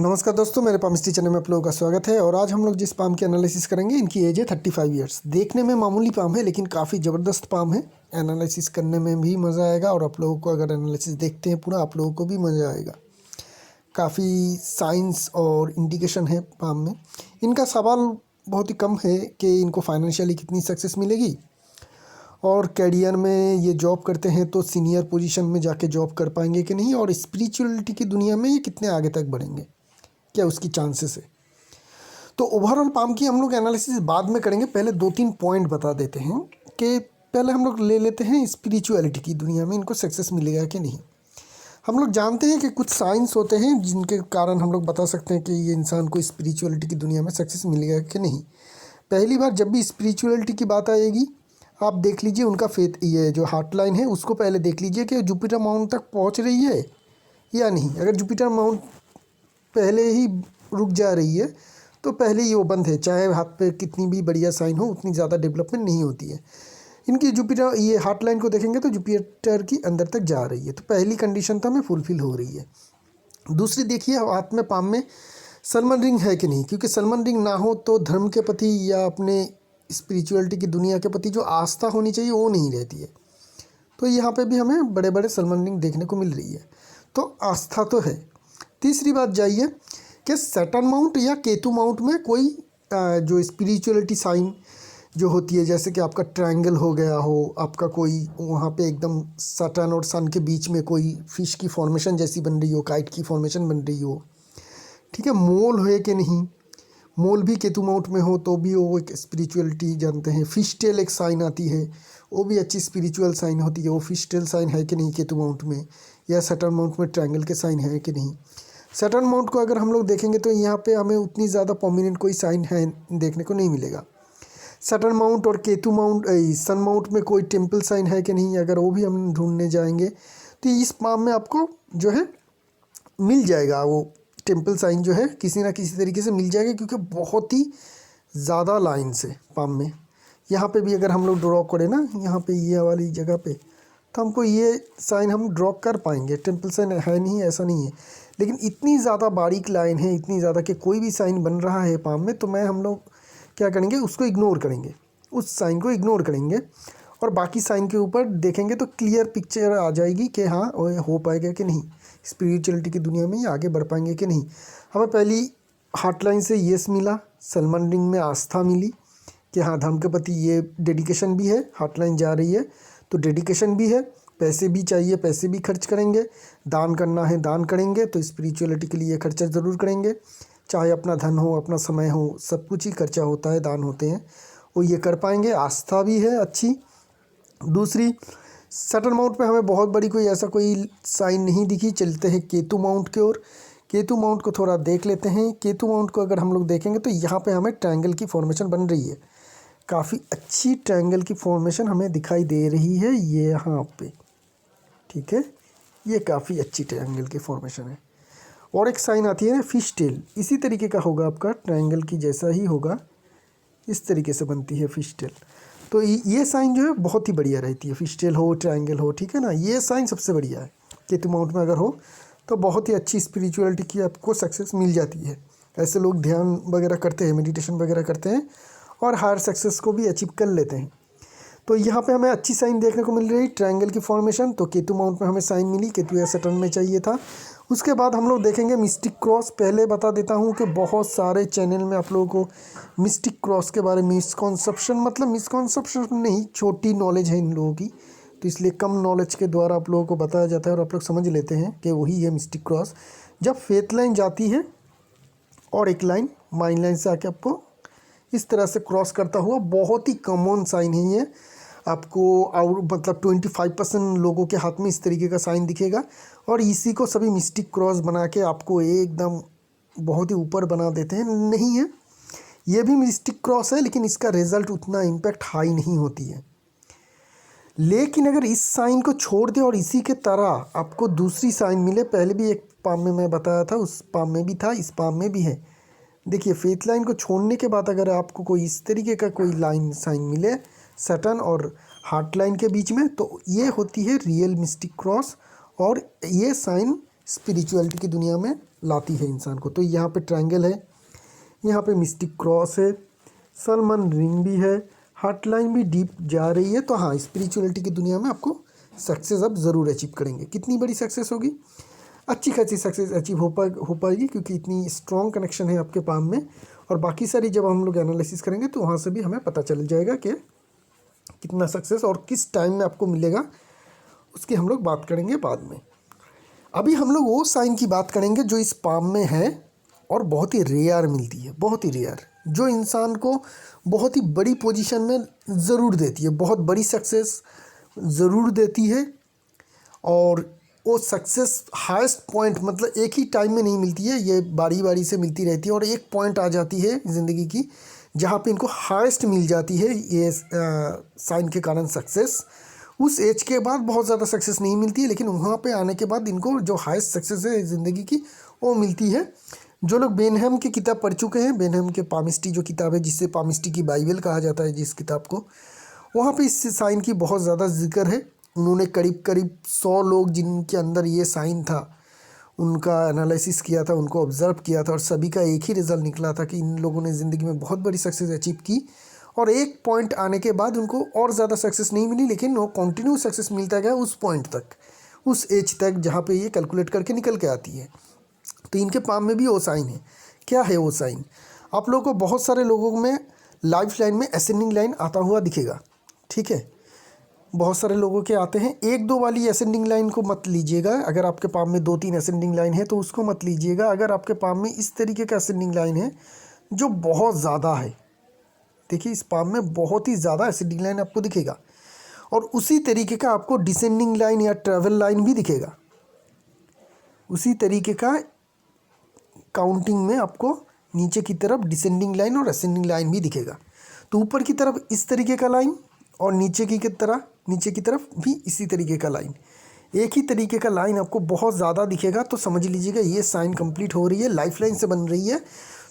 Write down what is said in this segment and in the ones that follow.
नमस्कार दोस्तों, मेरे पामिस्ट्री चैनल में आप लोगों का स्वागत है। और आज हम लोग जिस पाम की एनालिसिस करेंगे, इनकी एज है 35 ईयर्स। देखने में मामूली पाम है लेकिन काफ़ी ज़बरदस्त पाम है। एनालिसिस करने में भी मज़ा आएगा और आप लोगों को अगर एनालिसिस देखते हैं पूरा, आप लोगों को भी मज़ा आएगा। काफ़ी साइंस और इंडिकेशन है पाम में। इनका सवाल बहुत ही कम है कि इनको फाइनेंशियली कितनी सक्सेस मिलेगी, और कैरियर में ये जॉब करते हैं तो सीनियर पोजीशन में जाके जॉब कर पाएंगे कि नहीं, और स्पिरिचुअलिटी की दुनिया में ये कितने आगे तक बढ़ेंगे, क्या उसकी चांसेस है। तो ओवरऑल पाम की हम लोग एनालिसिस बाद में करेंगे। पहले 2-3 पॉइंट बता देते हैं कि पहले हम लोग ले लेते हैं स्पिरिचुअलिटी की दुनिया में इनको सक्सेस मिलेगा कि नहीं। हम लोग जानते हैं कि कुछ साइंस होते हैं जिनके कारण हम लोग बता सकते हैं कि ये इंसान को स्पिरिचुअलिटी की दुनिया में सक्सेस मिलेगा कि नहीं। पहली बार जब भी स्पिरिचुअलिटी की बात आएगी, आप देख लीजिए उनका फेथ, ये जो हार्ट लाइन है उसको पहले देख लीजिए कि जुपिटर माउंट तक पहुंच रही है या नहीं। अगर जुपिटर माउंट पहले ही रुक जा रही है तो पहले ही वो बंद है, चाहे हाथ पे कितनी भी बढ़िया साइन हो, उतनी ज़्यादा डेवलपमेंट नहीं होती है। इनकी जुपिटर ये हार्ट लाइन को देखेंगे तो जुपिटर की अंदर तक जा रही है, तो पहली कंडीशन तो हमें फुलफिल हो रही है। दूसरी देखिए, हाथ में पाम में सलमन रिंग है कि नहीं, क्योंकि सलमन रिंग ना हो तो धर्म के प्रति या अपने स्पिरिचुअलिटी की दुनिया के प्रति जो आस्था होनी चाहिए वो नहीं रहती है। तो यहाँ पे भी हमें बड़े बड़े सलमन रिंग देखने को मिल रही है, तो आस्था तो है। तीसरी बात जाइए कि सैटर्न माउंट या केतु माउंट में कोई जो स्पिरिचुअलिटी साइन जो होती है, जैसे कि आपका ट्रायंगल हो गया हो, आपका कोई वहाँ पे एकदम सैटर्न और सन के बीच में कोई फिश की फॉर्मेशन जैसी बन रही हो, काइट की फॉर्मेशन बन रही हो, ठीक है। मोल है कि नहीं, मोल भी केतु माउंट में हो तो भी वो एक स्पिरिचुअलिटी जानते हैं। फिश टेल एक साइन आती है, वो भी अच्छी स्पिरिचुअल साइन होती है। वो फिश टेल साइन है कि नहीं केतु माउंट में, या सैटर्न माउंट में ट्रायंगल के साइन है कि नहीं। सैटर्न माउंट को अगर हम लोग देखेंगे तो यहाँ पे हमें उतनी ज़्यादा प्रोमिनेंट कोई साइन है देखने को नहीं मिलेगा। सैटर्न माउंट और केतु माउंट, सन माउंट में कोई टेम्पल साइन है कि नहीं, अगर वो भी हम ढूंढने जाएंगे तो इस पाम में आपको जो है मिल जाएगा। वो टेम्पल साइन जो है किसी ना किसी तरीके से मिल जाएगा, क्योंकि बहुत ही ज़्यादा लाइन्स है पाम में। यहाँ पे भी अगर हम लोग ड्रॉ करें ना, यहाँ पे ये वाली जगह पे, तो हमको ये साइन हम ड्रॉ कर पाएंगे। टेम्पल साइन है नहीं, ऐसा नहीं है, लेकिन इतनी ज़्यादा बारीक लाइन है, इतनी ज़्यादा कि कोई भी साइन बन रहा है पाम में तो हम लोग क्या करेंगे, उसको इग्नोर करेंगे, उस साइन को इग्नोर करेंगे, और बाकी साइन के ऊपर देखेंगे तो क्लियर पिक्चर आ जाएगी कि हाँ हो पाएगा कि नहीं, स्पिरिचुअलिटी की दुनिया में ये आगे बढ़ पाएंगे कि नहीं। हमें पहली हार्ट लाइन से यस मिला, सलमान रिंग में आस्था मिली कि हाँ धर्म के प्रति ये डेडिकेशन भी है। हार्ट लाइन जा रही है तो डेडिकेशन भी है, पैसे भी चाहिए, पैसे भी खर्च करेंगे, दान करना है दान करेंगे, तो स्पिरिचुअलिटी के लिए खर्चा ज़रूर करेंगे, चाहे अपना धन हो अपना समय हो, सब कुछ ही खर्चा होता है, दान होते हैं, वो ये कर पाएंगे। आस्था भी है अच्छी। दूसरी, सैटर्न माउंट पे हमें बहुत बड़ी कोई ऐसा कोई साइन नहीं दिखी। चलते हैं केतु माउंट की ओर। केतु माउंट को थोड़ा देख लेते हैं। केतु माउंट को अगर हम लोग देखेंगे तो यहाँ पे हमें ट्रायंगल की फॉर्मेशन बन रही है, काफ़ी अच्छी ट्रायंगल की फॉर्मेशन हमें दिखाई दे रही है ये यहाँ पे, ठीक है। ये काफ़ी अच्छी ट्रायंगल की फॉर्मेशन है। और एक साइन आती है फिश टेल, इसी तरीके का होगा, आपका ट्रायंगल की जैसा ही होगा, इस तरीके से बनती है फिश टेल। तो ये साइन जो है बहुत ही बढ़िया रहती है, फिश टेल हो ट्रायंगल हो, ठीक है ना। ये साइन सबसे बढ़िया है। केतु माउंट में अगर हो तो बहुत ही अच्छी स्पिरिचुअलिटी की आपको सक्सेस मिल जाती है। ऐसे लोग ध्यान वगैरह करते हैं, मेडिटेशन वगैरह करते हैं और हायर सक्सेस को भी अचीव कर लेते हैं। तो यहाँ पे हमें अच्छी साइन देखने को मिल रही है, ट्रायंगल की फॉर्मेशन। तो केतु माउंट में हमें साइन मिली, केतु या सैटर्न में चाहिए था। उसके बाद हम लोग देखेंगे मिस्टिक क्रॉस। पहले बता देता हूँ कि बहुत सारे चैनल में आप लोगों को मिस्टिक क्रॉस के बारे में मिसकॉन्सेप्शन, मतलब मिसकॉन्सेप्शन नहीं, छोटी नॉलेज है इन लोगों की, तो इसलिए कम नॉलेज के द्वारा आप लोगों को बताया जाता है और आप लोग समझ लेते हैं कि वही है मिस्टिक क्रॉस। जब फेथ लाइन जाती है और एक लाइन माइंड लाइन से आके आपको इस तरह से क्रॉस करता हुआ, बहुत ही कॉमन साइन है ये। आपको और मतलब 25% लोगों के हाथ में इस तरीके का साइन दिखेगा, और इसी को सभी मिस्टिक क्रॉस बना के आपको एकदम बहुत ही ऊपर बना देते हैं। नहीं है, ये भी मिस्टिक क्रॉस है, लेकिन इसका रिजल्ट उतना इम्पैक्ट हाई नहीं होती है। लेकिन अगर इस साइन को छोड़ दे और इसी के तरह आपको दूसरी साइन मिले, पहले भी एक पाम में मैं बताया था, उस पाम में भी था, इस पाम में भी है। देखिए फेथ लाइन को छोड़ने के बाद अगर आपको कोई इस तरीके का कोई लाइन साइन मिले सैटर्न और हार्ट लाइन के बीच में, तो ये होती है रियल मिस्टिक क्रॉस, और ये साइन स्पिरिचुअलिटी की दुनिया में लाती है इंसान को। तो यहाँ पे ट्रायंगल है, यहाँ पे मिस्टिक क्रॉस है, सलमन रिंग भी है, हार्ट लाइन भी डीप जा रही है। तो हाँ, स्पिरिचुअलिटी की दुनिया में आपको सक्सेस अब ज़रूर अचीव करेंगे। कितनी बड़ी सक्सेस होगी? अच्छी खासी सक्सेस अचीव हो पाएगी, क्योंकि इतनी स्ट्रॉन्ग कनेक्शन है आपके पाम में। और बाकी सारी जब हम लोग एनालिसिस करेंगे तो वहाँ से भी हमें पता चल जाएगा कि कितना सक्सेस और किस टाइम में आपको मिलेगा, उसकी हम लोग बात करेंगे बाद में। अभी हम लोग वो साइन की बात करेंगे जो इस पाम में है और बहुत ही रेयर मिलती है, बहुत ही रेयर, जो इंसान को बहुत ही बड़ी पोजीशन में ज़रूर देती है, बहुत बड़ी सक्सेस ज़रूर देती है। और वो सक्सेस हाईएस्ट पॉइंट मतलब एक ही टाइम में नहीं मिलती है, ये बारी बारी से मिलती रहती है। और एक पॉइंट आ जाती है ज़िंदगी की जहाँ पे इनको हाईएस्ट मिल जाती है ये साइन के कारण सक्सेस। उस एज के बाद बहुत ज़्यादा सक्सेस नहीं मिलती है, लेकिन वहाँ पे आने के बाद इनको जो हाईएस्ट सक्सेस है ज़िंदगी की वो मिलती है। जो लोग बेनहम की किताब पढ़ चुके हैं, बेनहम के पामिस्ट्री जो किताब है, जिससे पामिस्ट्री की बाइबल कहा जाता है जिस किताब को, वहाँ पे इस साइन की बहुत ज़्यादा जिक्र है। उन्होंने करीब करीब 100 लोग जिनके अंदर ये साइन था उनका एनालिसिस किया था, उनको ऑब्ज़र्व किया था, और सभी का एक ही रिज़ल्ट निकला था कि इन लोगों ने ज़िंदगी में बहुत बड़ी सक्सेस अचीव की। और एक पॉइंट आने के बाद उनको और ज़्यादा सक्सेस नहीं मिली, लेकिन वो कंटिन्यू सक्सेस मिलता गया उस पॉइंट तक, उस एज तक जहाँ पे ये कैलकुलेट करके निकल के आती है। तो इनके पाम में भी वो साइन है। क्या है वो साइन? आप लोगों को बहुत सारे लोगों में लाइफ लाइन में असेंडिंग लाइन आता हुआ दिखेगा, ठीक है, बहुत सारे लोगों के आते हैं। 1-2 वाली असेंडिंग लाइन को मत लीजिएगा। अगर आपके पाम में 2-3 असेंडिंग लाइन है तो उसको मत लीजिएगा। अगर आपके पाम में इस तरीके का असेंडिंग लाइन है जो बहुत ज़्यादा है, देखिए इस पाम में बहुत ही ज़्यादा असेंडिंग लाइन आपको दिखेगा, और उसी तरीके का आपको डिसेंडिंग लाइन या ट्रैवल लाइन भी दिखेगा। उसी तरीके का काउंटिंग में आपको नीचे की तरफ डिसेंडिंग लाइन और असेंडिंग लाइन भी दिखेगा। तो ऊपर की तरफ इस तरीके का लाइन और नीचे की तरफ भी इसी तरीके का लाइन, एक ही तरीके का लाइन आपको बहुत ज़्यादा दिखेगा। तो समझ लीजिएगा ये साइन कंप्लीट हो रही है, लाइफ लाइन से बन रही है,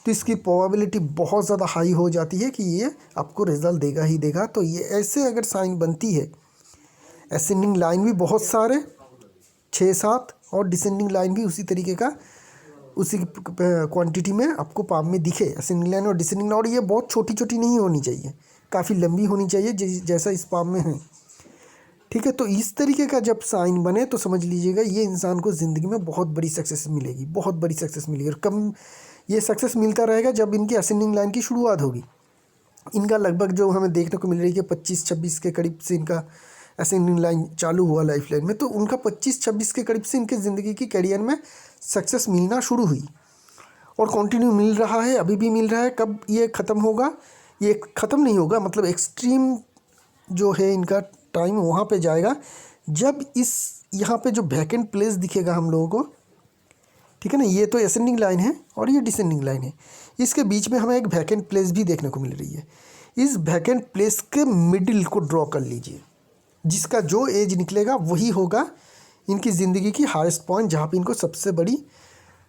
तो इसकी प्रोबेबिलिटी बहुत ज़्यादा हाई हो जाती है कि ये आपको रिजल्ट देगा ही देगा। तो ये ऐसे अगर साइन बनती है, असेंडिंग लाइन भी बहुत सारे 6-7 और डिसेंडिंग लाइन भी उसी तरीके का उसी क्वांटिटी में आपको पाम में दिखे, असेंडिंग लाइन और डिसेंडिंग। और ये बहुत छोटी छोटी नहीं होनी चाहिए, काफ़ी लंबी होनी चाहिए, जैसा इस पाम में है, ठीक है। तो इस तरीके का जब साइन बने तो समझ लीजिएगा ये इंसान को ज़िंदगी में बहुत बड़ी सक्सेस मिलेगी, बहुत बड़ी सक्सेस मिलेगी। और कम ये सक्सेस मिलता रहेगा जब इनकी असेंडिंग लाइन की शुरुआत होगी। इनका लगभग जो हमें देखने को मिल रही है 25-26 के करीब से इनका असेंडिंग लाइन चालू हुआ लाइफ लाइन में, तो उनका 25-26 के करीब से इनके ज़िंदगी की कैरियर में सक्सेस मिलना शुरू हुई और कंटिन्यू मिल रहा है, अभी भी मिल रहा है। कब ये ख़त्म होगा? ये ख़त्म नहीं होगा, मतलब एक्सट्रीम जो है इनका टाइम वहाँ पे जाएगा जब इस यहाँ पे जो वैकेंट प्लेस दिखेगा हम लोगों को, ठीक है ना, ये तो असेंडिंग लाइन है और ये डिसेंडिंग लाइन है, इसके बीच में हमें एक वैकेंट प्लेस भी देखने को मिल रही है। इस वैकेंट प्लेस के मिडिल को ड्रॉ कर लीजिए, जिसका जो एज निकलेगा वही होगा इनकी ज़िंदगी की हाईएस्ट पॉइंट, जहाँ पे इनको सबसे बड़ी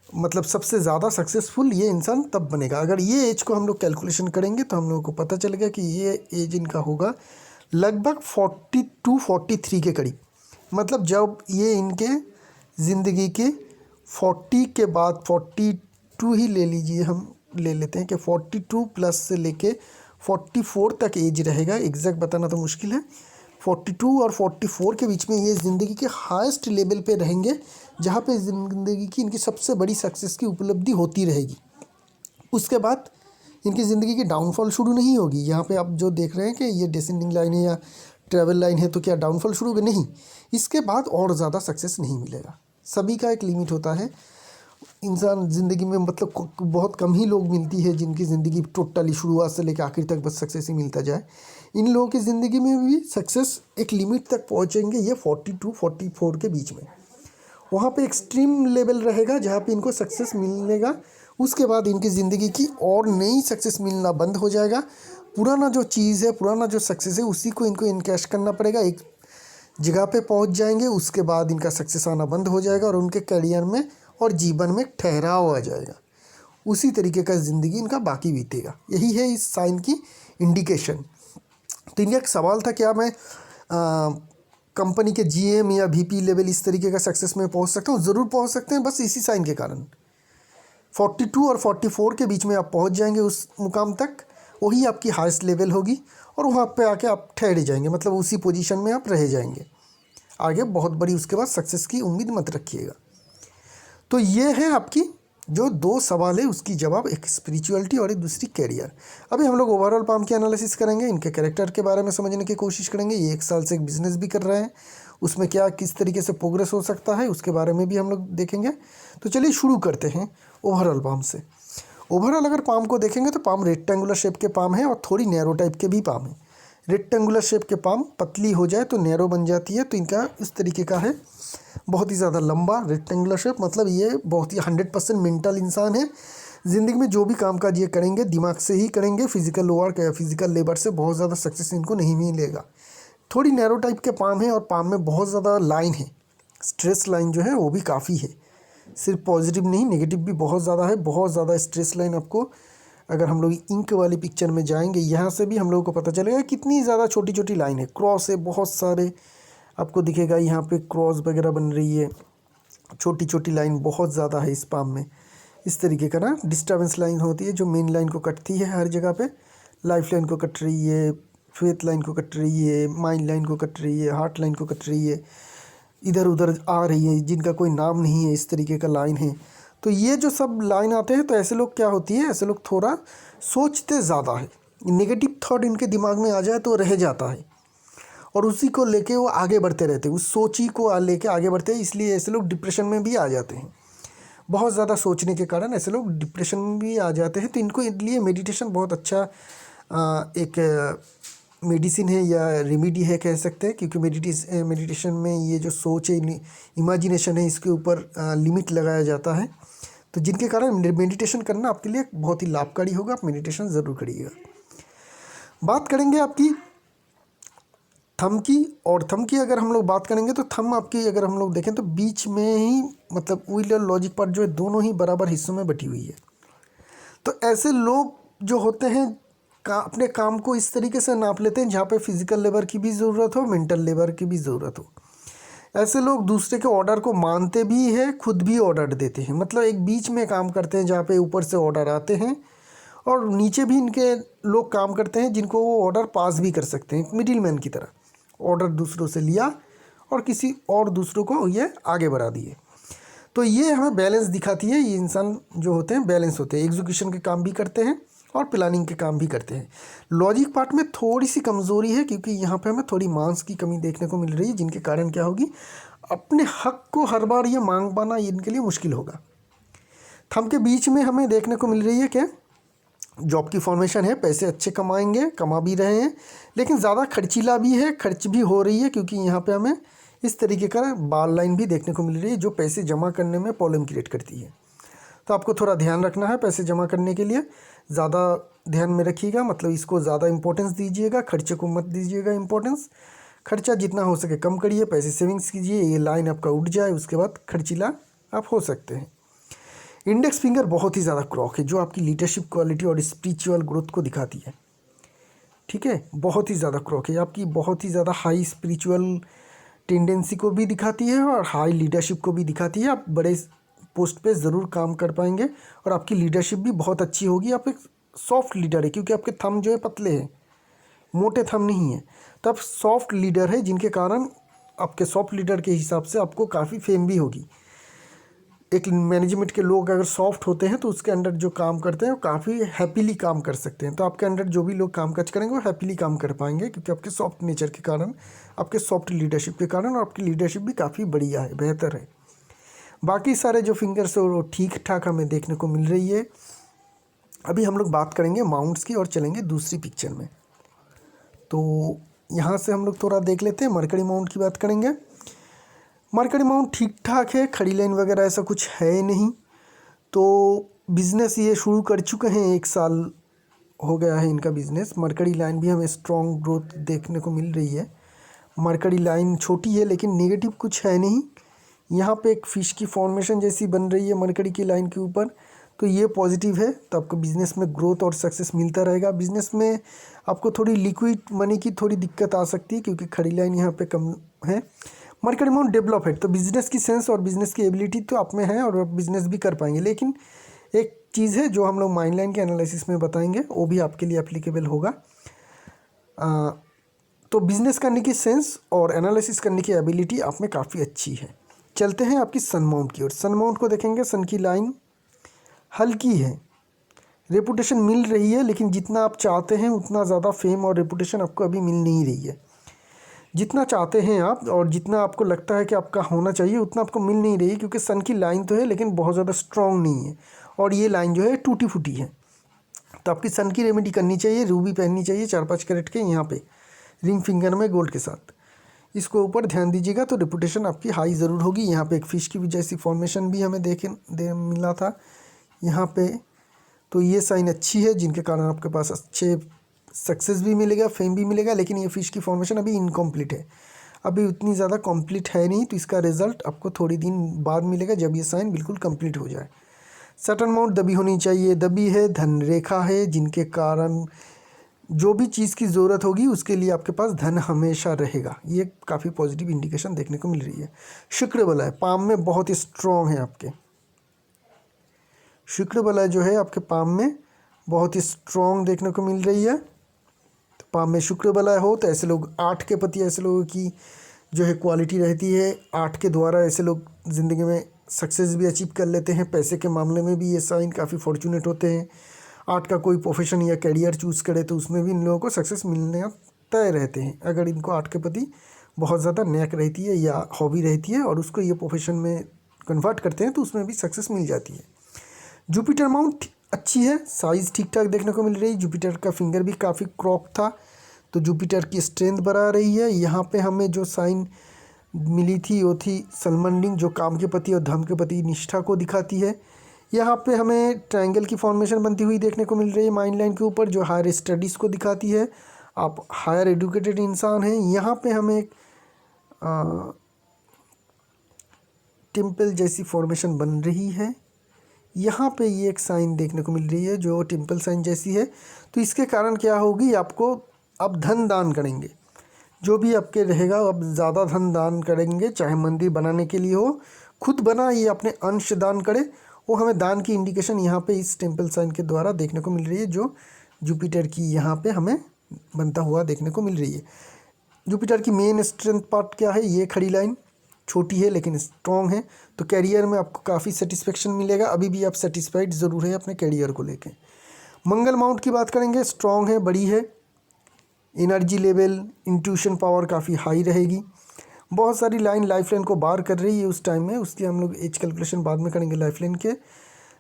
मतलब सबसे ज़्यादा सक्सेसफुल ये इंसान तब बनेगा। अगर ये एज को हम लोग कैलकुलेशन करेंगे तो हम लोगों को पता चलेगा कि ये एज इनका होगा लगभग 42-43 के करीब। मतलब जब ये इनके ज़िंदगी के 40 के बाद 42 ही ले लीजिए, हम ले लेते हैं कि 42 प्लस से लेके 44 तक एज रहेगा, एग्जैक्ट बताना तो मुश्किल है। 42 और 44 के बीच में ये ज़िंदगी के हाईएस्ट लेवल पे रहेंगे, जहाँ पे ज़िंदगी की इनकी सबसे बड़ी सक्सेस की उपलब्धि होती रहेगी। उसके बाद इनकी ज़िंदगी की डाउनफॉल शुरू नहीं होगी। यहाँ पे आप जो देख रहे हैं कि ये डिसेंडिंग लाइन है या ट्रैवल लाइन है, तो क्या डाउनफॉल शुरू होगा? नहीं, इसके बाद और ज़्यादा सक्सेस नहीं मिलेगा। सभी का एक लिमिट होता है इंसान ज़िंदगी में, मतलब बहुत कम ही लोग मिलती है जिनकी ज़िंदगी टोटली शुरुआत से लेकर आखिर तक बस सक्सेस ही मिलता जाए। इन लोगों की ज़िंदगी में भी सक्सेस एक लिमिट तक पहुँचेंगे, ये 42-44 के बीच में, वहाँ पे एक्सट्रीम लेवल रहेगा जहाँ पे इनको सक्सेस मिलेगा। उसके बाद इनकी ज़िंदगी की और नई सक्सेस मिलना बंद हो जाएगा। पुराना जो चीज़ है, पुराना जो सक्सेस है, उसी को इनको इनकैश करना पड़ेगा, एक जगह पे पहुँच जाएंगे। उसके बाद इनका सक्सेस आना बंद हो जाएगा और उनके करियर में और जीवन में ठहराव आ जाएगा। उसी तरीके का ज़िंदगी इनका बाकी बीतेगा। यही है इस साइन की इंडिकेशन। तो इनका एक सवाल था, क्या मैं कंपनी के GM या VP लेवल इस तरीके का सक्सेस में पहुंच सकता हूँ? ज़रूर पहुंच सकते हैं, बस इसी साइन के कारण। 42 और 44 के बीच में आप पहुंच जाएंगे उस मुकाम तक, वही आपकी हाईएस्ट लेवल होगी और वहाँ पे आके आप ठहर जाएंगे, मतलब उसी पोजीशन में आप रह जाएंगे। आगे बहुत बड़ी उसके बाद सक्सेस की उम्मीद मत रखिएगा। तो ये है आपकी जो 2 सवाल है उसकी जवाब, एक स्पिरिचुअलिटी और एक दूसरी कैरियर। अभी हम लोग ओवरऑल पाम की एनालिसिस करेंगे, इनके कैरेक्टर के बारे में समझने की कोशिश करेंगे। ये 1 साल से एक बिजनेस भी कर रहे हैं, उसमें क्या किस तरीके से प्रोग्रेस हो सकता है उसके बारे में भी हम लोग देखेंगे। तो चलिए शुरू करते हैं ओवरऑल पाम से। ओवरऑल अगर पाम को देखेंगे तो पाम रेक्टेंगुलर शेप के पाम है और थोड़ी नैरो टाइप के भी पाम है। रेक्टेंगुलर शेप के पाम पतली हो जाए तो नैरो बन जाती है, तो इनका इस तरीके का है, बहुत ही ज़्यादा लंबा रेक्टेंगुलर शेप। मतलब ये बहुत ही 100% मेंटल इंसान है। ज़िंदगी में जो भी काम काज ये करेंगे दिमाग से ही करेंगे, फिजिकल वर्क या फिजिकल लेबर से बहुत ज़्यादा सक्सेस इनको नहीं मिलेगा। थोड़ी नैरो टाइप के पाम है और पाम में बहुत ज़्यादा लाइन है, स्ट्रेस लाइन जो है वो भी काफ़ी है, सिर्फ पॉजिटिव नहीं नेगेटिव भी बहुत ज़्यादा है। बहुत ज़्यादा स्ट्रेस लाइन आपको अगर हम लोग इंक वाली पिक्चर में जाएंगे यहाँ से भी हम लोगों को पता चलेगा कितनी ज़्यादा छोटी छोटी लाइन है, क्रॉस है बहुत सारे आपको दिखेगा, यहाँ पे क्रॉस वगैरह बन रही है, छोटी छोटी लाइन बहुत ज़्यादा है इस पाम में। इस तरीके का ना डिस्टर्बेंस लाइन होती है जो मेन लाइन को कटती है हर जगह पे, लाइफ लाइन को कट रही है, फेथ लाइन को कट रही है, माइंड लाइन को कट रही है, हार्ट लाइन को कट रही है, इधर उधर आ रही है जिनका कोई नाम नहीं है, इस तरीके का लाइन है। तो ये जो सब लाइन आते हैं तो ऐसे लोग क्या होती है, ऐसे लोग थोड़ा सोचते ज़्यादा है, नेगेटिव थॉट इनके दिमाग में आ जाए तो रह जाता है और उसी को लेके वो आगे बढ़ते रहते हैं, उस सोची को लेके आगे बढ़ते हैं, इसलिए ऐसे लोग डिप्रेशन में भी आ जाते हैं। बहुत ज़्यादा सोचने के कारण ऐसे लोग डिप्रेशन में भी आ जाते हैं। तो इनको लिए मेडिटेशन बहुत अच्छा एक मेडिसिन है या रेमेडी है कह सकते हैं, क्योंकि मेडिटेशन में ये जो सोच है, इमेजिनेशन है, इसके ऊपर लिमिट लगाया जाता है। तो जिनके कारण मेडिटेशन करना आपके लिए बहुत ही लाभकारी होगा, आप मेडिटेशन ज़रूर करिएगा। बात करेंगे आपकी थंब की, और थंब की अगर हम लोग बात करेंगे तो थंब आपकी अगर हम लोग देखें तो बीच में ही, मतलब व्हील और लॉजिक पार्ट जो है दोनों ही बराबर हिस्सों में बटी हुई है। तो ऐसे लोग जो होते हैं अपने काम को इस तरीके से नाप लेते हैं जहाँ पे फिजिकल लेबर की भी ज़रूरत हो, मेंटल लेबर की भी ज़रूरत हो। ऐसे लोग दूसरे के ऑर्डर को मानते भी है, खुद भी ऑर्डर देते हैं, मतलब एक बीच में काम करते हैं जहाँ पे ऊपर से ऑर्डर आते हैं और नीचे भी इनके लोग काम करते हैं जिनको वो ऑर्डर पास भी कर सकते हैं, मिडिल मैन की तरह ऑर्डर दूसरों से लिया और किसी और दूसरों को ये आगे बढ़ा दिए। तो ये हमें बैलेंस दिखाती है, ये इंसान जो होते हैं बैलेंस होते हैं, एग्जीक्यूशन के काम भी करते हैं और प्लानिंग के काम भी करते हैं। लॉजिक पार्ट में थोड़ी सी कमज़ोरी है क्योंकि यहाँ पे हमें थोड़ी मांस की कमी देखने को मिल रही है, जिनके कारण क्या होगी, अपने हक को हर बार ये मांग पाना इनके लिए मुश्किल होगा। थंब के बीच में हमें देखने को मिल रही है क्या, जॉब की फॉर्मेशन है, पैसे अच्छे कमाएंगे, कमा भी रहे हैं, लेकिन ज़्यादा खर्चीला भी है, खर्च भी हो रही है, क्योंकि यहाँ पे हमें इस तरीके का बाल लाइन भी देखने को मिल रही है जो पैसे जमा करने में प्रॉब्लम क्रिएट करती है। तो आपको थोड़ा ध्यान रखना है, पैसे जमा करने के लिए ज़्यादा ध्यान में रखिएगा, मतलब इसको ज़्यादा इंपॉर्टेंस दीजिएगा, खर्चे को मत दीजिएगा इंपॉर्टेंस। खर्चा जितना हो सके कम करिए, पैसे सेविंग्स कीजिए, ये लाइन आपका उठ जाए उसके बाद खर्चीला आप हो सकते हैं। इंडेक्स फिंगर बहुत ही ज़्यादा क्रॉक है जो आपकी लीडरशिप क्वालिटी और स्पिरिचुअल ग्रोथ को दिखाती है, ठीक है, बहुत ही ज़्यादा क्रॉक है, आपकी बहुत ही ज़्यादा हाई स्पिरिचुअल टेंडेंसी को भी दिखाती है और हाई लीडरशिप को भी दिखाती है। आप बड़े पोस्ट पे ज़रूर काम कर पाएंगे और आपकी लीडरशिप भी बहुत अच्छी होगी। आप एक सॉफ्ट लीडर है क्योंकि आपके थंब जो है पतले हैं, मोटे थंब नहीं है, तो आप सॉफ्ट लीडर है, जिनके कारण आपके सॉफ्ट लीडर के हिसाब से आपको काफ़ी फेम भी होगी। एक मैनेजमेंट के लोग अगर सॉफ्ट होते हैं तो उसके अंडर जो काम करते हैं वो काफ़ी हैप्पीली काम कर सकते हैं। तो आपके अंडर जो भी लोग काम काज करेंगे वो हैप्पीली काम कर पाएंगे क्योंकि आपके सॉफ्ट नेचर के कारण, आपके सॉफ्ट लीडरशिप के कारण, और आपकी लीडरशिप भी काफ़ी बढ़िया है, बेहतर है। बाकी सारे जो फिंगर्स है वो ठीक ठाक हमें देखने को मिल रही है। अभी हम लोग बात करेंगे माउंट्स की और चलेंगे दूसरी पिक्चर में। तो यहाँ से हम लोग थोड़ा देख लेते हैं, मरकरी माउंट की बात करेंगे। मरकरी माउंट ठीक ठाक है, खड़ी लाइन वगैरह ऐसा कुछ है नहीं। तो बिज़नेस ये शुरू कर चुके हैं, 1 साल हो गया है इनका बिज़नेस। मरकरी लाइन भी हमें स्ट्रॉन्ग ग्रोथ देखने को मिल रही है। मरकरी लाइन छोटी है लेकिन नेगेटिव कुछ है नहीं। यहाँ पे एक फ़िश की फॉर्मेशन जैसी बन रही है मरकरी की लाइन के ऊपर, तो ये पॉजिटिव है। तो आपको बिज़नेस में ग्रोथ और सक्सेस मिलता रहेगा। बिज़नेस में आपको थोड़ी लिक्विड मनी की थोड़ी दिक्कत आ सकती है क्योंकि खड़ी लाइन यहाँ पे कम है। मरकरी माउंट डेवलप है, तो बिज़नेस की सेंस और बिज़नेस की एबिलिटी तो आप में है और आप बिज़नेस भी कर पाएंगे, लेकिन एक चीज़ है जो हम लोग माइन लाइन के एनालिसिस में बताएंगे, वो भी आपके लिए एप्लीकेबल होगा। तो बिजनेस करने की सेंस और एनालिसिस करने की एबिलिटी आप में काफ़ी अच्छी है। चलते हैं आपकी सन माउंट की ओर। सन माउंट को देखेंगे, सन की लाइन हल्की है, रेपुटेशन मिल रही है, लेकिन जितना आप चाहते हैं उतना ज़्यादा फेम और रेपुटेशन आपको अभी मिल नहीं रही है। जितना चाहते हैं आप और जितना आपको लगता है कि आपका होना चाहिए उतना आपको मिल नहीं रही है, क्योंकि सन की लाइन तो है लेकिन बहुत ज़्यादा स्ट्रॉन्ग नहीं है, और ये लाइन जो है टूटी फूटी है। तो आपकी सन की रेमेडी करनी चाहिए, रूबी पहननी चाहिए 4-5 कैरेट के यहाँ पे रिंग फिंगर में गोल्ड के साथ। इसको ऊपर ध्यान दीजिएगा तो रेपुटेशन आपकी हाई ज़रूर होगी। यहाँ पे एक फ़िश की जैसी फॉर्मेशन भी हमें मिला था यहाँ पे। तो ये साइन अच्छी है, जिनके कारण आपके पास अच्छे सक्सेस भी मिलेगा, फेम भी मिलेगा। लेकिन ये फ़िश की फॉर्मेशन अभी इनकम्प्लीट है, अभी उतनी ज़्यादा कंप्लीट है नहीं, तो इसका रिज़ल्ट आपको थोड़ी दिन बाद मिलेगा जब ये साइन बिल्कुल कंप्लीट हो जाए। सटन माउंट दबी होनी चाहिए, दबी है, धन रेखा है, जिनके कारण जो भी चीज़ की ज़रूरत होगी उसके लिए आपके पास धन हमेशा रहेगा। ये काफ़ी पॉजिटिव इंडिकेशन देखने को मिल रही है। शुक्र बलय पाम में बहुत ही स्ट्रॉन्ग है आपके, शुक्र बलय जो है आपके पाम में बहुत ही स्ट्रॉन्ग देखने को मिल रही है। तो पाम में शुक्र बलय हो तो ऐसे लोग 8 के प्रति ऐसे लोगों की जो है क्वालिटी रहती है। 8 के द्वारा ऐसे लोग ज़िंदगी में सक्सेस भी अचीव कर लेते हैं। पैसे के मामले में भी ये साइन काफ़ी फॉर्चुनेट होते हैं। 8 का कोई प्रोफेशन या करियर चूज़ करे तो उसमें भी इन लोगों को सक्सेस मिलने तय रहते हैं, अगर इनको 8 के प्रति बहुत ज़्यादा न्याक रहती है या हॉबी रहती है और उसको ये प्रोफेशन में कन्वर्ट करते हैं तो उसमें भी सक्सेस मिल जाती है। जुपिटर माउंट अच्छी है, साइज़ ठीक ठाक देखने को मिल रही है। जुपिटर का फिंगर भी काफ़ी क्रॉप था, तो जुपिटर की स्ट्रेंथ बढ़ा रही है। यहाँ पे हमें जो साइन मिली थी वो थी सलमंडिंग, जो काम के प्रति और धर्म के प्रति निष्ठा को दिखाती है। यहाँ पे हमें ट्रायंगल की फॉर्मेशन बनती हुई देखने को मिल रही है माइंड लाइन के ऊपर, जो हायर स्टडीज़ को दिखाती है। आप हायर एजुकेटेड इंसान हैं। यहाँ पे हमें एक टिम्पल जैसी फॉर्मेशन बन रही है। यहाँ पे ये एक साइन देखने को मिल रही है जो टिम्पल साइन जैसी है। तो इसके कारण क्या होगी, आपको अब धन दान करेंगे, जो भी आपके रहेगा अब ज़्यादा धन दान करेंगे, चाहे मंदिर बनाने के लिए हो, खुद बना ये अपने अंश दान करे, वो हमें दान की इंडिकेशन यहाँ पे इस टेम्पल साइन के द्वारा देखने को मिल रही है, जो जुपिटर की यहाँ पे हमें बनता हुआ देखने को मिल रही है। जुपिटर की मेन स्ट्रेंथ पार्ट क्या है, ये खड़ी लाइन छोटी है लेकिन स्ट्रॉन्ग है। तो कैरियर में आपको काफ़ी सेटिस्फेक्शन मिलेगा, अभी भी आप सेटिस्फाइड ज़रूर है अपने कैरियर को लेके। मंगल माउंट की बात करेंगे, स्ट्रॉन्ग है, बड़ी है, एनर्जी लेवल, इंट्यूशन पावर काफ़ी हाई रहेगी। बहुत सारी लाइन लाइफ लाइन को बार कर रही है उस टाइम में, उसकी हम लोग एज कैलकुलेशन बाद में करेंगे लाइफ लाइन के।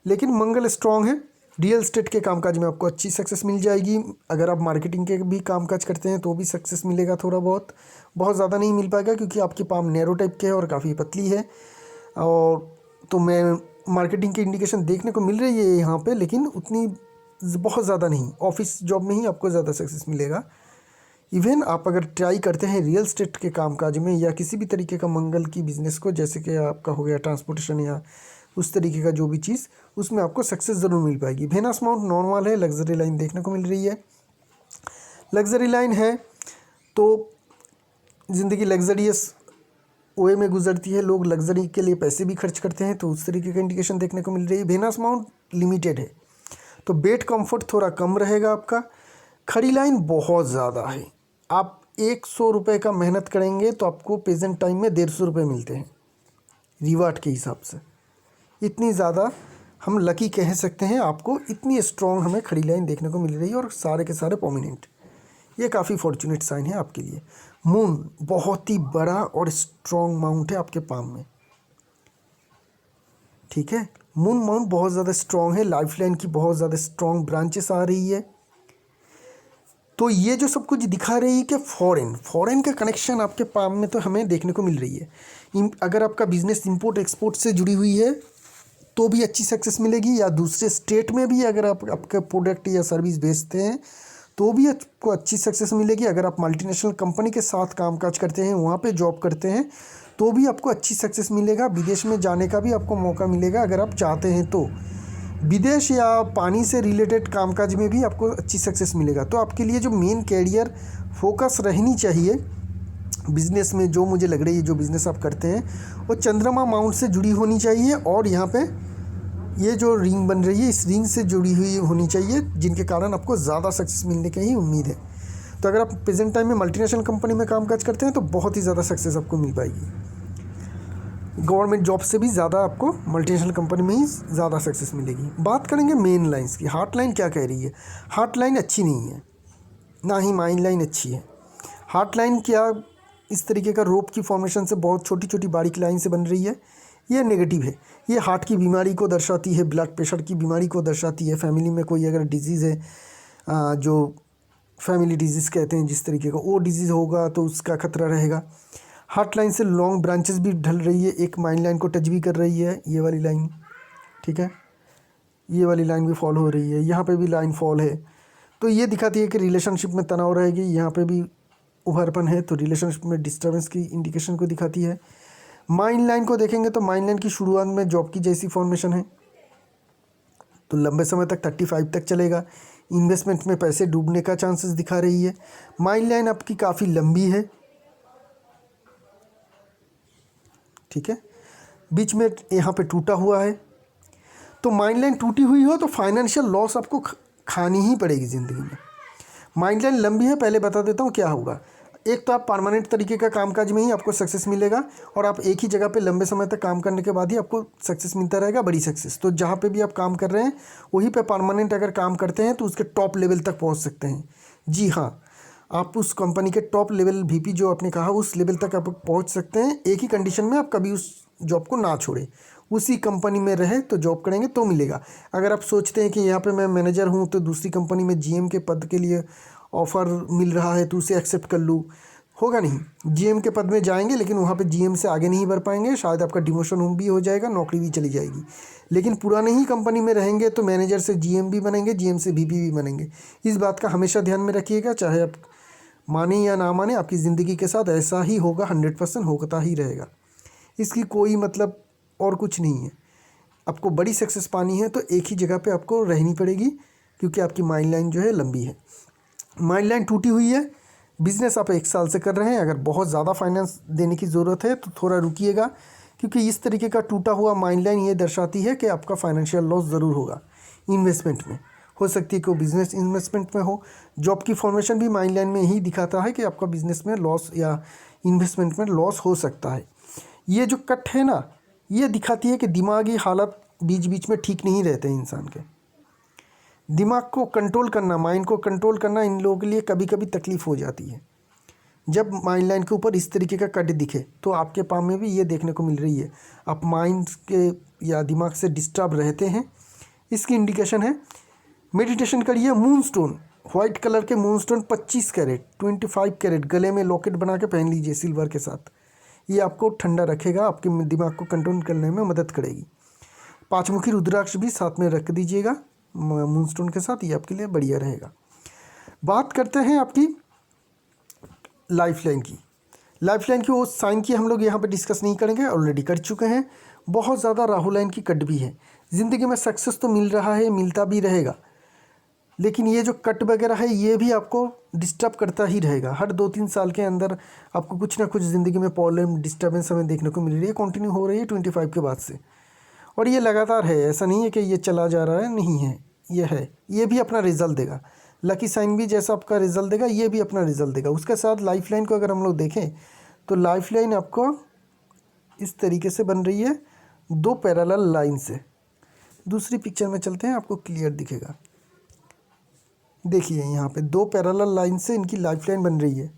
लेकिन मंगल स्ट्रॉन्ग है। रियल एस्टेट के कामकाज में आपको अच्छी सक्सेस मिल जाएगी। अगर आप मार्केटिंग के भी कामकाज करते हैं तो भी सक्सेस मिलेगा, थोड़ा बहुत, बहुत ज़्यादा नहीं मिल पाएगा क्योंकि आपकी पाम नैरो टाइप के है और काफ़ी पतली है। और तो मैं मार्केटिंग की इंडिकेशन देखने को मिल रही है यहाँ पे, लेकिन उतनी बहुत ज़्यादा नहीं। ऑफिस जॉब में ही आपको ज़्यादा सक्सेस मिलेगा। इवन आप अगर ट्राई करते हैं रियल एस्टेट के कामकाज में या किसी भी तरीके का मंगल की बिज़नेस को, जैसे कि आपका हो गया ट्रांसपोर्टेशन या उस तरीके का जो भी चीज़, उसमें आपको सक्सेस ज़रूर मिल पाएगी। वेनस माउंट नॉर्मल है, लग्जरी लाइन देखने को मिल रही है। लग्जरी लाइन है तो ज़िंदगी लग्जरियस वे में गुजरती है, लोग लग्जरी के लिए पैसे भी खर्च करते हैं, तो उस तरीके का इंडिकेशन देखने को मिल रही है। वेनस माउंट लिमिटेड है तो बेड कंफर्ट थोड़ा कम रहेगा आपका। खड़ी लाइन बहुत ज़्यादा है, आप 100 रुपये का मेहनत करेंगे तो आपको प्रेजेंट टाइम में 150 रुपये मिलते हैं रिवार्ड के हिसाब से। इतनी ज़्यादा हम लकी कह सकते हैं आपको, इतनी स्ट्रॉन्ग हमें खड़ी लाइन देखने को मिल रही है और सारे के सारे प्रोमिनेंट। ये काफ़ी फॉर्चुनेट साइन है आपके लिए। मून बहुत ही बड़ा और स्ट्रॉन्ग माउंट है आपके पाम में, ठीक है। मून माउंट बहुत ज़्यादा स्ट्रॉन्ग है, लाइफ लाइन की बहुत ज़्यादा स्ट्रॉन्ग ब्रांचेस आ रही है। तो ये जो सब कुछ दिखा रही है कि फॉरेन का कनेक्शन आपके पाम में तो हमें देखने को मिल रही है। अगर आपका बिजनेस इंपोर्ट एक्सपोर्ट से जुड़ी हुई है तो भी अच्छी सक्सेस मिलेगी, या दूसरे स्टेट में भी अगर आप आपका प्रोडक्ट या सर्विस बेचते हैं तो भी आपको अच्छी सक्सेस मिलेगी। अगर आप मल्टीनेशनल कंपनी के साथ कामकाज करते हैं, वहाँ पे जॉब करते हैं, तो भी आपको अच्छी सक्सेस मिलेगा। विदेश में जाने का भी आपको मौका मिलेगा अगर आप चाहते हैं तो। विदेश या पानी से रिलेटेड कामकाज में भी आपको अच्छी सक्सेस मिलेगा। तो आपके लिए जो मेन कैरियर फोकस रहनी चाहिए बिज़नेस में, जो मुझे लग रही है जो बिज़नेस आप करते हैं, वो चंद्रमा माउंट से जुड़ी होनी चाहिए। और यहाँ पे ये जो रिंग बन रही है इस रिंग से जुड़ी हुई होनी चाहिए, जिनके कारण आपको ज़्यादा सक्सेस मिलने की ही उम्मीद है। तो अगर आप प्रेजेंट टाइम में मल्टीनेशनल कंपनी में काम काज करते हैं तो बहुत ही ज़्यादा सक्सेस आपको मिल पाएगी। गवर्नमेंट जॉब से भी ज़्यादा आपको मल्टीनेशनल कंपनी में ही ज़्यादा सक्सेस मिलेगी। बात करेंगे मेन लाइंस की। हार्ट लाइन क्या कह रही है? हार्ट लाइन अच्छी नहीं है, ना ही माइंड लाइन अच्छी है। हार्ट लाइन क्या, इस तरीके का रोप की फॉर्मेशन से बहुत छोटी छोटी बारीक लाइन से बन रही है, ये नेगेटिव है। ये हार्ट की बीमारी को दर्शाती है, ब्लड प्रेशर की बीमारी को दर्शाती है। फैमिली में कोई अगर डिजीज़ है, जो फैमिली डिजीज़ कहते हैं जिस तरीके का, वो डिजीज़ होगा तो उसका खतरा रहेगा। हार्ट लाइन से लॉन्ग ब्रांचेस भी ढल रही है, एक माइंड लाइन को टच भी कर रही है, ये वाली लाइन, ठीक है, ये वाली लाइन भी फॉल हो रही है, यहाँ पे भी लाइन फॉल है। तो ये दिखाती है कि रिलेशनशिप में तनाव रहेगी। यहाँ पे भी उभरपन है, तो रिलेशनशिप में डिस्टर्बेंस की इंडिकेशन को दिखाती है। माइंड लाइन को देखेंगे तो माइंड लाइन की शुरुआत में जॉब की जैसी फॉर्मेशन है, तो लंबे समय तक 35 तक चलेगा। इन्वेस्टमेंट में पैसे डूबने का चांसेस दिखा रही है। माइंड लाइन आपकी काफ़ी लंबी है, ठीक है, बीच में यहाँ पे टूटा हुआ है। तो माइंड लाइन टूटी हुई हो तो फाइनेंशियल लॉस आपको खानी ही पड़ेगी ज़िंदगी में। माइंड लाइन लंबी है, पहले बता देता हूँ क्या होगा। एक तो आप परमानेंट तरीके का कामकाज में ही आपको सक्सेस मिलेगा, और आप एक ही जगह पे लंबे समय तक काम करने के बाद ही आपको सक्सेस मिलता रहेगा, बड़ी सक्सेस। तो जहाँ पे भी आप काम कर रहे हैं वहीं पे परमानेंट अगर काम करते हैं तो उसके टॉप लेवल तक पहुँच सकते हैं। जी हाँ, आप उस कंपनी के टॉप लेवल VP जो आपने कहा उस लेवल तक आप पहुँच सकते हैं, एक ही कंडीशन में आप कभी उस जॉब को ना छोड़ें, उसी कंपनी में रहे तो जॉब करेंगे तो मिलेगा। अगर आप सोचते हैं कि यहाँ पे मैं मैनेजर हूँ तो दूसरी कंपनी में GM के पद के लिए ऑफ़र मिल रहा है तो उसे एक्सेप्ट कर लूँ, होगा नहीं। GM के पद में जाएंगे लेकिन वहाँ पे GM से आगे नहीं बढ़ पाएंगे, शायद आपका डिमोशन भी हो जाएगा, नौकरी भी चली जाएगी। लेकिन पुराने ही कंपनी में रहेंगे तो मैनेजर से GM भी बनेंगे, GM से VP भी बनेंगे। इस बात का हमेशा ध्यान में रखिएगा, चाहे आप माने या ना माने, आपकी ज़िंदगी के साथ ऐसा ही होगा, 100% होता ही रहेगा। इसकी कोई मतलब और कुछ नहीं है। आपको बड़ी सक्सेस पानी है तो एक ही जगह पे आपको रहनी पड़ेगी, क्योंकि आपकी माइंड लाइन जो है लंबी है। माइंड लाइन टूटी हुई है, बिज़नेस आप 1 साल से कर रहे हैं, अगर बहुत ज़्यादा फाइनेंस देने की ज़रूरत है तो थोड़ा रुकिएगा, क्योंकि इस तरीके का टूटा हुआ माइंड लाइन ये दर्शाती है कि आपका फाइनेंशियल लॉस ज़रूर होगा। इन्वेस्टमेंट में हो सकती है कि वो बिज़नेस इन्वेस्टमेंट में हो। जॉब की फॉर्मेशन भी माइंड लाइन में ही दिखाता है कि आपका बिज़नेस में लॉस या इन्वेस्टमेंट में लॉस हो सकता है। ये जो कट है ना, ये दिखाती है कि दिमागी हालत बीच बीच में ठीक नहीं रहते हैं इंसान के। दिमाग को कंट्रोल करना, माइंड को कंट्रोल करना इन लोगों के लिए कभी कभी तकलीफ़ हो जाती है। जब माइंड लाइन के ऊपर इस तरीके का कट दिखे तो आपके पाम में भी ये देखने को मिल रही है, आप माइंड के या दिमाग से डिस्टर्ब रहते हैं, इसकी इंडिकेशन है। मेडिटेशन करिए। मून स्टोन, वाइट कलर के मून स्टोन 25 कैरेट 25 कैरेट गले में लॉकेट बना के पहन लीजिए सिल्वर के साथ। ये आपको ठंडा रखेगा, आपके दिमाग को कंट्रोल करने में मदद करेगी। 5 मुखी रुद्राक्ष भी साथ में रख दीजिएगा मून स्टोन के साथ, ये आपके लिए बढ़िया रहेगा। बात करते हैं आपकी लाइफ लाइन की। लाइफ लाइन की वो साइन की हम लोग यहाँ पे डिस्कस नहीं करेंगे, ऑलरेडी कर चुके हैं। बहुत ज़्यादा राहु लाइन की कट भी है। ज़िंदगी में सक्सेस तो मिल रहा है, मिलता भी रहेगा, लेकिन ये जो कट वगैरह है ये भी आपको डिस्टर्ब करता ही रहेगा। हर 2-3 साल के अंदर आपको कुछ ना कुछ ज़िंदगी में प्रॉब्लम, डिस्टर्बेंस हमें देखने को मिल रही है, कंटिन्यू हो रही है 25 के बाद से, और ये लगातार है। ऐसा नहीं है कि ये चला जा रहा है, नहीं है, ये है। ये भी अपना रिजल्ट देगा। लकी साइन भी जैसा आपका रिजल्ट देगा ये भी अपना रिजल्ट देगा। उसके साथ लाइफ लाइन को अगर हम लोग देखें तो लाइफ लाइन आपको इस तरीके से बन रही है, 2 पैरेलल लाइन से। दूसरी पिक्चर में चलते हैं, आपको क्लियर दिखेगा। देखिए यहाँ पे 2 पैरेलल लाइन से इनकी लाइफ लाइन बन रही है।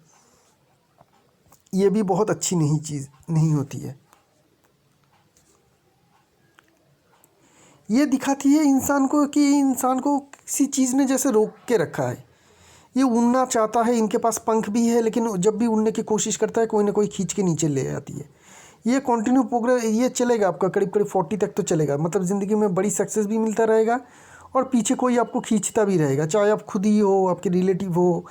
ये भी बहुत अच्छी चीज़ नहीं होती है। ये दिखाती है इंसान को कि इंसान को किसी चीज़ ने जैसे रोक के रखा है। ये उड़ना चाहता है, इनके पास पंख भी है, लेकिन जब भी उड़ने की कोशिश करता है कोई ना कोई खींच के नीचे ले आती है। ये कंटिन्यू प्रोग्रेस ये चलेगा आपका करीब 40 तक तो चलेगा। मतलब ज़िंदगी में बड़ी सक्सेस भी मिलता रहेगा और पीछे कोई आपको खींचता भी रहेगा, चाहे आप खुद ही हो, आपके रिलेटिव हो,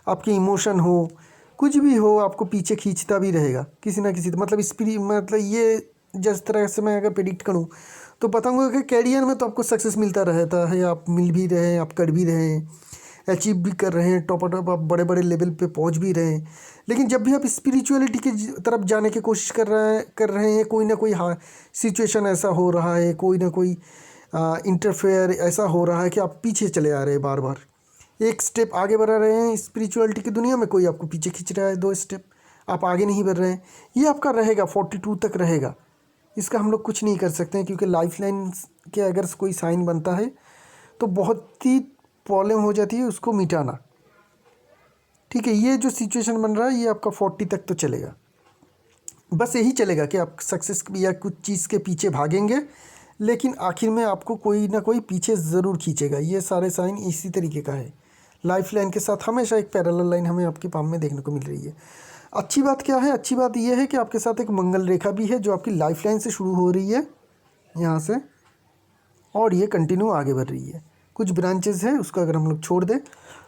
आपके इमोशन हो, कुछ भी हो, आपको पीछे खींचता भी रहेगा किसी ना किसी। मतलब ये जिस तरह से मैं अगर प्रेडिक्ट करूँ तो बताऊँगा कि कैरियर में तो आपको सक्सेस मिलता रहता है, आप मिल भी रहे हैं, आप कर भी रहे हैं, अचीव भी कर रहे हैं, टॉप आप बड़े बड़े लेवल पे पहुंच भी रहे हैं। लेकिन जब भी आप स्पिरिचुअलिटी की तरफ जाने की कोशिश कर रहे हैं, कोई ना कोई सिचुएशन ऐसा हो रहा है, कोई ना कोई इंटरफेयर ऐसा हो रहा है कि आप पीछे चले आ रहे हैं बार बार। एक स्टेप आगे बढ़ा रहे हैं स्पिरिचुअलिटी की दुनिया में, कोई आपको पीछे खींच रहा है 2 स्टेप, आप आगे नहीं बढ़ रहे हैं। ये आपका रहेगा 42 तक रहेगा, इसका हम लोग कुछ नहीं कर सकते हैं, क्योंकि लाइफ लाइन के अगर कोई साइन बनता है तो बहुत ही प्रॉब्लम हो जाती है उसको मिटाना। ठीक है, ये जो सिचुएशन बन रहा है ये आपका 40 तक तो चलेगा, बस यही चलेगा कि आप सक्सेस या कुछ चीज़ के पीछे भागेंगे, लेकिन आखिर में आपको कोई ना कोई पीछे ज़रूर खींचेगा। ये सारे साइन इसी तरीके का है। लाइफ लाइन के साथ हमेशा एक पैरेलल लाइन हमें आपके पाम में देखने को मिल रही है। अच्छी बात क्या है? अच्छी बात यह है कि आपके साथ एक मंगल रेखा भी है जो आपकी लाइफ लाइन से शुरू हो रही है यहाँ से, और ये कंटिन्यू आगे बढ़ रही है। कुछ ब्रांचेस है उसको अगर हम लोग छोड़ दें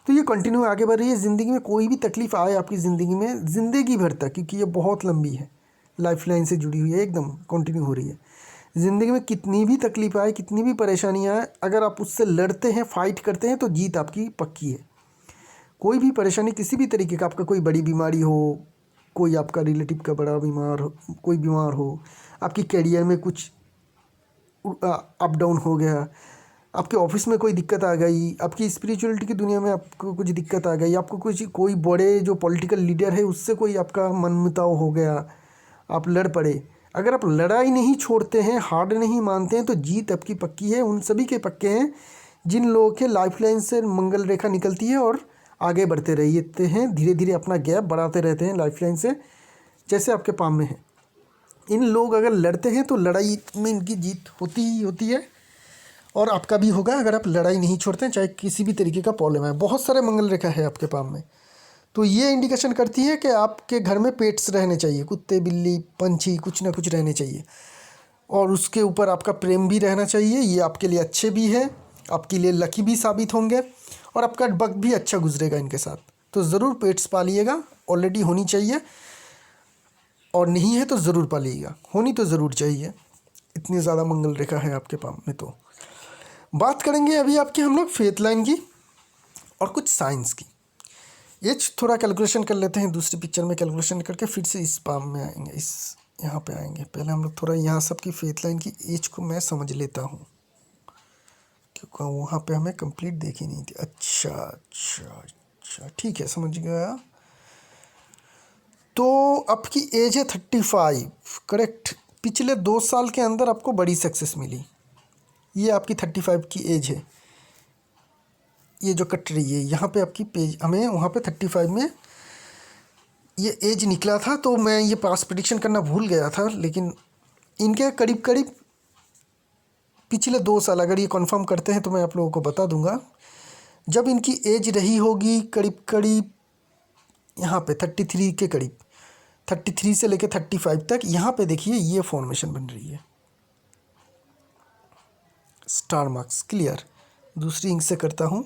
तो ये कंटिन्यू आगे बढ़ रही है। ज़िंदगी में कोई भी तकलीफ़ आए आपकी ज़िंदगी में, ज़िंदगी भर तक, क्योंकि ये बहुत लंबी है, लाइफ लाइन से जुड़ी हुई है, एकदम कंटिन्यू हो रही है। ज़िंदगी में कितनी भी तकलीफ आए, कितनी भी परेशानी आए, अगर आप उससे लड़ते हैं, फाइट करते हैं, तो जीत आपकी पक्की है। कोई भी परेशानी किसी भी तरीके का, आपका कोई बड़ी बीमारी हो, कोई आपका रिलेटिव का बड़ा बीमार हो, कोई बीमार हो, आपकी कैरियर में कुछ अप डाउन हो गया, आपके ऑफिस में कोई दिक्कत आ गई, आपकी स्पिरिचुअलिटी की दुनिया में आपको कुछ दिक्कत आ गई, आपको कुछ कोई बड़े जो पॉलिटिकल लीडर है उससे कोई आपका मनमुटाव हो गया, आप लड़ पड़े, अगर आप लड़ाई नहीं छोड़ते हैं, हार नहीं मानते हैं, तो जीत आपकी पक्की है। उन सभी के पक्के हैं जिन लोगों के लाइफ लाइन से मंगल रेखा निकलती है और आगे बढ़ते रहते हैं, धीरे धीरे अपना गैप बढ़ाते रहते हैं लाइफ लाइन से, जैसे आपके पाम में है। इन लोग अगर लड़ते हैं तो लड़ाई में इनकी जीत होती ही होती है, और आपका भी होगा अगर आप लड़ाई नहीं छोड़ते हैं, चाहे किसी भी तरीके का प्रॉब्लम है। बहुत सारे मंगल रेखा है आपके पाम में, तो ये इंडिकेशन करती है कि आपके घर में पेट्स रहने चाहिए, कुत्ते, बिल्ली, पंछी, कुछ ना कुछ रहने चाहिए, और उसके ऊपर आपका प्रेम भी रहना चाहिए। ये आपके लिए अच्छे भी है, आपके लिए लकी भी साबित होंगे, और आपका वक्त भी अच्छा गुजरेगा इनके साथ। तो ज़रूर पेट्स पालिएगा, ऑलरेडी होनी चाहिए, और नहीं है तो ज़रूर पालिएगा, होनी तो ज़रूर चाहिए, इतनी ज़्यादा मंगल रेखा है आपके पाम में। तो बात करेंगे अभी आपके हम लोग फेथ लाइन की और कुछ साइंस की। एज थोड़ा कैलकुलेशन कर लेते हैं, दूसरी पिक्चर में कैलकुलेशन करके फिर से इस पाम में आएंगे, इस यहाँ पे आएंगे। पहले हम लोग थोड़ा यहाँ सब की फेथ लाइन की एज को मैं समझ लेता हूँ, क्योंकि वहाँ पे हमें कंप्लीट देखी नहीं थी। अच्छा अच्छा अच्छा, ठीक है, समझ गया। तो आपकी एज है 35, करेक्ट। पिछले 2 साल के अंदर आपको बड़ी सक्सेस मिली, ये आपकी 35 की एज है। ये जो कट रही है यहाँ पे आपकी पेज, हमें वहाँ पे 35 में ये एज निकला था, तो मैं ये पास प्रेडिक्शन करना भूल गया था, लेकिन इनके करीब करीब पिछले 2 साल अगर ये कंफर्म करते हैं तो मैं आप लोगों को बता दूंगा। जब इनकी एज रही होगी करीब करीब यहाँ पे 33 के करीब, 33 से लेकर 35 तक, यहाँ पे देखिए ये फॉर्मेशन बन रही है, स्टार मार्क्स क्लियर। दूसरी इंक से करता हूँ,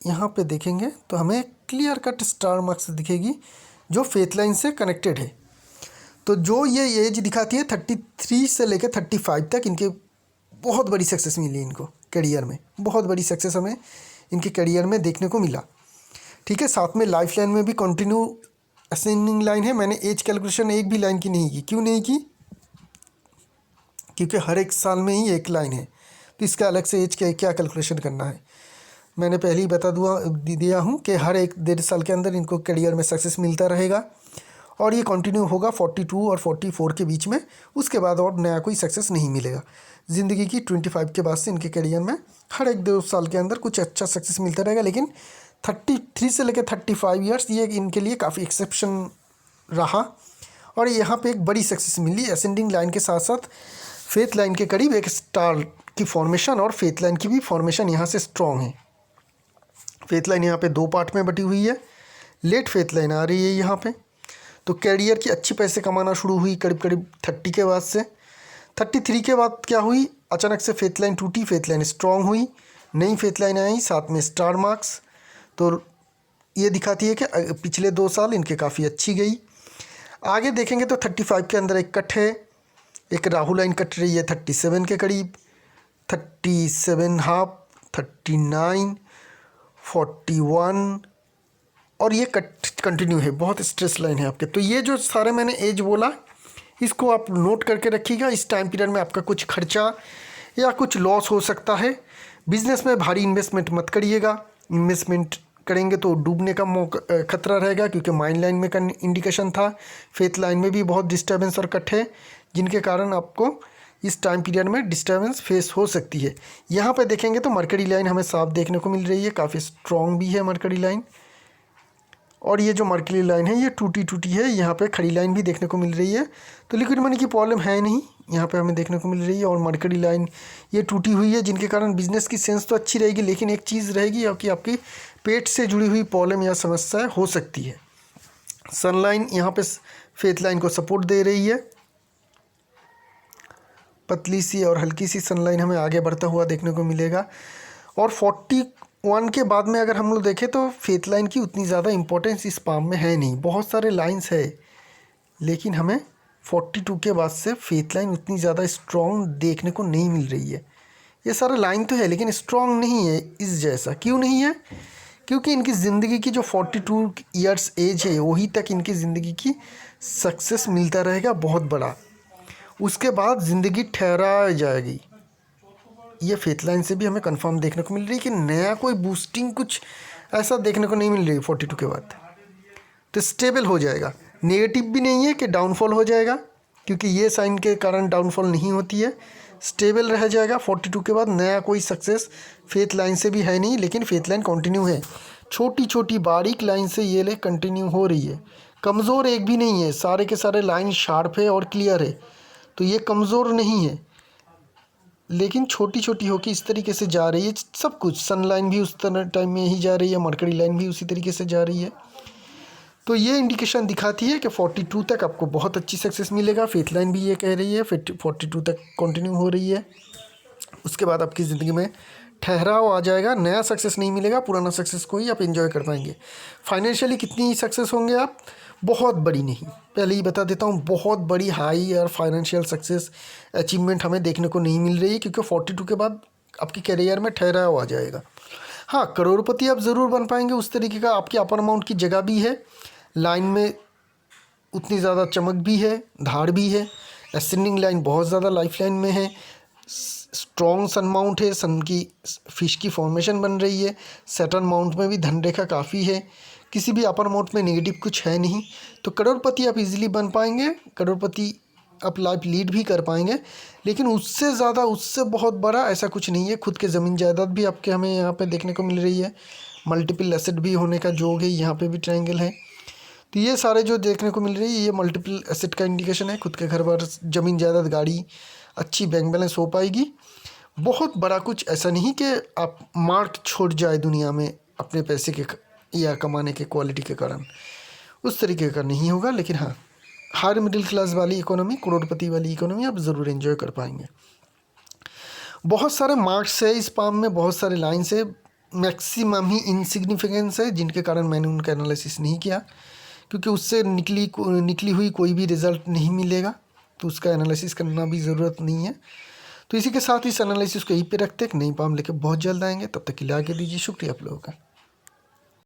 यहाँ पे देखेंगे तो हमें क्लियर कट स्टार मार्क्स दिखेगी जो फेथ लाइन से कनेक्टेड है। तो जो ये एज दिखाती है 33 से लेकर 35 तक, इनके बहुत बड़ी सक्सेस मिली इनको करियर में, बहुत बड़ी सक्सेस हमें इनके करियर में देखने को मिला। ठीक है, साथ में लाइफ लाइन में भी कंटिन्यू असेंडिंग लाइन है। मैंने एज कैलकुलेशन एक भी लाइन की नहीं की, क्यों नहीं की? क्योंकि हर एक साल में ही एक लाइन है, तो इसका अलग से एज क्या कैलकुलेशन करना है। मैंने पहले ही बता दिया हूँ कि हर 1-1.5 साल के अंदर इनको करियर में सक्सेस मिलता रहेगा, और ये कंटिन्यू होगा 42 और 44 के बीच में। उसके बाद और नया कोई सक्सेस नहीं मिलेगा। ज़िंदगी की 25 के बाद से इनके करियर में हर 1-2 साल के अंदर कुछ अच्छा सक्सेस मिलता रहेगा, लेकिन 33 से लेकर 35 ईयर्स ये इनके लिए काफ़ी एक्सेप्शन रहा, और यहाँ पे एक बड़ी सक्सेस मिली असेंडिंग लाइन के साथ साथ फेथ लाइन के करीब एक स्टार की फॉर्मेशन, और फेथ लाइन की भी फॉर्मेशन यहाँ से स्ट्रॉन्ग है। फेथ लाइन यहाँ पे 2 पार्ट में बटी हुई है, लेट फेथ लाइन आ रही है यहाँ पे। तो कैरियर की अच्छी पैसे कमाना शुरू हुई करीब करीब 30 के बाद से। 33 के बाद क्या हुई, अचानक से फेथ लाइन टूटी, फेथ लाइन स्ट्रॉन्ग हुई, नई फेथ लाइन आई, साथ में स्टार मार्क्स। तो ये दिखाती है कि पिछले 2 साल इनके काफ़ी अच्छी गई। आगे देखेंगे तो 35 के अंदर एक कट है, एक राहु लाइन कट रही है 37 के करीब, 37.5, 39, 41, और ये कट कंटिन्यू है, बहुत स्ट्रेस लाइन है आपके। तो ये जो सारे मैंने एज बोला, इसको आप नोट करके रखिएगा। इस टाइम पीरियड में आपका कुछ खर्चा या कुछ लॉस हो सकता है। बिजनेस में भारी इन्वेस्टमेंट मत करिएगा, इन्वेस्टमेंट करेंगे तो डूबने का मौका खतरा रहेगा, क्योंकि माइंड लाइन में का इंडिकेशन था। फेथ लाइन में भी बहुत डिस्टर्बेंस और कट है, जिनके कारण आपको इस टाइम पीरियड में डिस्टर्बेंस फेस हो सकती है। यहाँ पे देखेंगे तो मरकरी लाइन हमें साफ देखने को मिल रही है, काफ़ी स्ट्रॉन्ग भी है मरकरी लाइन। और ये जो मरकरी लाइन है ये टूटी टूटी है, यहाँ पे खड़ी लाइन भी देखने को मिल रही है। तो लिक्विड मनी की प्रॉब्लम है नहीं, यहाँ पे हमें देखने को मिल रही है। और मरकरी लाइन ये टूटी हुई है, जिनके कारण बिजनेस की सेंस तो अच्छी रहेगी, लेकिन एक चीज़ रहेगी कि आपकी पेट से जुड़ी हुई प्रॉब्लम या समस्या हो सकती है। सनलाइन यहाँ पे फेथ लाइन को सपोर्ट दे रही है, पतली सी और हल्की सी सनलाइन हमें आगे बढ़ता हुआ देखने को मिलेगा। और 41 के बाद में अगर हम लोग देखें तो फेथ लाइन की उतनी ज़्यादा इंपॉर्टेंस इस पाम में है नहीं। बहुत सारे लाइंस है, लेकिन हमें 42 के बाद से फेथ लाइन उतनी ज़्यादा स्ट्रॉन्ग देखने को नहीं मिल रही है। ये सारा लाइन तो है, लेकिन स्ट्रॉन्ग नहीं है इस जैसा। क्यों नहीं है? क्योंकि इनकी ज़िंदगी की जो 42 ईयर्स एज है, वही तक इनकी ज़िंदगी की सक्सेस मिलता रहेगा बहुत बड़ा। उसके बाद ज़िंदगी ठहरा जाएगी। ये फेथ लाइन से भी हमें कंफर्म देखने को मिल रही है कि नया कोई बूस्टिंग कुछ ऐसा देखने को नहीं मिल रही 42 के बाद। तो स्टेबल हो जाएगा, नेगेटिव भी नहीं है कि डाउनफॉल हो जाएगा, क्योंकि ये साइन के कारण डाउनफॉल नहीं होती है। स्टेबल रह जाएगा 42 के बाद। नया कोई सक्सेस फेथ लाइन से भी है नहीं, लेकिन फेथ लाइन कंटिन्यू है। छोटी छोटी बारीक लाइन से ये ले कंटिन्यू हो रही है, कमज़ोर एक भी नहीं है। सारे के सारे लाइन शार्प है और क्लियर है, तो ये कमज़ोर नहीं है, लेकिन छोटी छोटी होकर इस तरीके से जा रही है सब कुछ। सन लाइन भी उस टाइम में ही जा रही है, मरकरी लाइन भी उसी तरीके से जा रही है। तो ये इंडिकेशन दिखाती है कि 42 तक आपको बहुत अच्छी सक्सेस मिलेगा। फेथ लाइन भी ये कह रही है 42 तक कंटिन्यू हो रही है। उसके बाद आपकी ज़िंदगी में ठहराव आ जाएगा, नया सक्सेस नहीं मिलेगा, पुराना सक्सेस को ही आप एंजॉय कर पाएंगे। फाइनेंशियली कितनी सक्सेस होंगे आप? बहुत बड़ी नहीं, पहले ही बता देता हूँ, बहुत बड़ी हाई और फाइनेंशियल सक्सेस अचीवमेंट हमें देखने को नहीं मिल रही है, क्योंकि 42 के बाद आपके करियर में ठहराव आ जाएगा। हाँ, करोड़पति आप ज़रूर बन पाएंगे, उस तरीके का आपकी अपर अमाउंट की जगह भी है, लाइन में उतनी ज़्यादा चमक भी है, धार भी है। एसेंडिंग लाइन बहुत ज़्यादा लाइफ लाइन में है, स्ट्रॉन्ग सन माउंट है, सन की फिश की फॉर्मेशन बन रही है। सैटर्न माउंट में भी धन रेखा काफ़ी है, किसी भी अपर माउंट में नेगेटिव कुछ है नहीं। तो करोड़पति आप इजीली बन पाएंगे, करोड़पति आप लाइफ लीड भी कर पाएंगे, लेकिन उससे ज़्यादा, उससे बहुत बड़ा ऐसा कुछ नहीं है। खुद के ज़मीन जायदाद भी आपके हमें यहाँ पे देखने को मिल रही है, मल्टीपल एसेट भी होने का जोग है, यहाँ पे भी ट्रायंगल है। तो ये सारे जो देखने को मिल रही है ये मल्टीपल एसेट का इंडिकेशन है। खुद के घर पर ज़मीन जायदाद, गाड़ी, अच्छी बैंक बैलेंस हो पाएगी। बहुत बड़ा कुछ ऐसा नहीं कि आप मार्क छोड़ जाए दुनिया में अपने पैसे के या कमाने के क्वालिटी के कारण, उस तरीके का नहीं होगा। लेकिन हाँ, हायर मिडिल क्लास वाली इकोनॉमी, करोड़पति वाली इकोनॉमी आप ज़रूर एंजॉय कर पाएंगे। बहुत सारे मार्क्स है इस पाम में, बहुत सारे लाइन्स है, मैक्सिमम ही इनसिग्निफिकेंस है, जिनके कारण मैंने उनका एनालिसिस नहीं किया, क्योंकि उससे निकली हुई कोई भी रिज़ल्ट नहीं मिलेगा, तो उसका एनालिसिस करना भी ज़रूरत नहीं है। तो इसी के साथ इस एनालिसिस को यहीं पे रखते हैं। नई पाम लेके बहुत जल्द आएंगे, तब तक के लिए आगे दीजिए। शुक्रिया आप लोगों का।